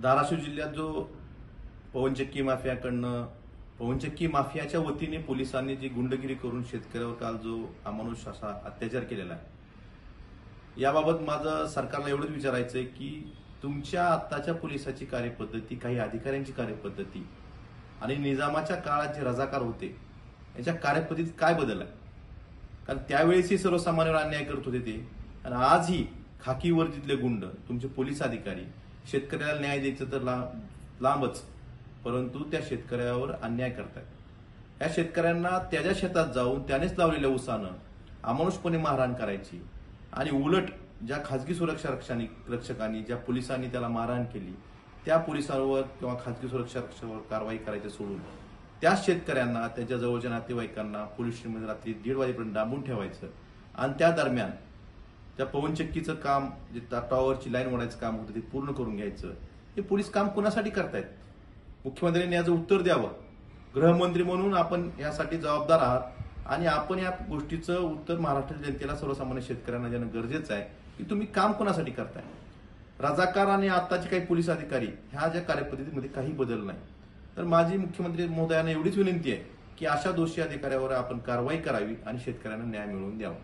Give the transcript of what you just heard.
धाराशिव जिल्ह्यात जो पवनचक्की माफियाकडनं पवनचक्की माफियाच्या वतीने पोलिसांनी जी गुंडगिरी करून शेतकऱ्यावर काल जो अमानुष असा अत्याचार केलेला आहे, याबाबत माझं सरकारला एवढंच विचारायचं आहे की तुमच्या आत्ताच्या पोलिसाची कार्यपद्धती, काही अधिकाऱ्यांची कार्यपद्धती आणि निजामाच्या काळात जे रजाकार होते याच्या कार्यपद्धतीत काय बदल आहे? कारण त्यावेळेसही सर्वसामान्यांवर अन्याय करत होते ते, आणि आजही खाकी वर्दीतले गुंड, तुमचे पोलीस अधिकारी शेतकऱ्याला न्याय द्यायचं तर लांबच, परंतु त्या शेतकऱ्यावर अन्याय करतात। या शेतकऱ्यांना त्याच्या शेतात जाऊन त्यानेच लावलेल्या उसानं अमानुषपणे मारहाण करायची, आणि उलट ज्या खासगी सुरक्षा रक्षकांनी ज्या पोलिसांनी त्याला मारहाण केली त्या पोलिसांवर किंवा खासगी सुरक्षा रक्षकावर कारवाई करायची सोडून त्या शेतकऱ्यांना, त्याच्या जवळच्या नातेवाईकांना पोलीस स्टेशनमध्ये रात्री 1:30 वाजेपर्यंत डांबून ठेवायचं, आणि त्या दरम्यान त्या पवनचक्कीचं काम, जे टॉवरची लाईन ओढायचं काम होतं ते पूर्ण करून घ्यायचं। हे पोलीस काम कुणासाठी करतायत? मुख्यमंत्र्यांनी याचं उत्तर द्यावं। गृहमंत्री म्हणून आपण यासाठी जबाबदार आहात, आणि आपण या गोष्टीचं उत्तर महाराष्ट्राच्या जनतेला, सर्वसामान्य शेतकऱ्यांना देणं गरजेचं आहे की तुम्ही काम कोणासाठी करताय। रजाकार आणि आताचे काही पोलीस अधिकारी ह्या ज्या कार्यपद्धतीमध्ये काही बदल नाही, तर माझी मुख्यमंत्री महोदयांना एवढीच विनंती आहे की अशा दोषी अधिकाऱ्यावर आपण कारवाई करावी आणि शेतकऱ्यांना न्याय मिळवून द्यावा।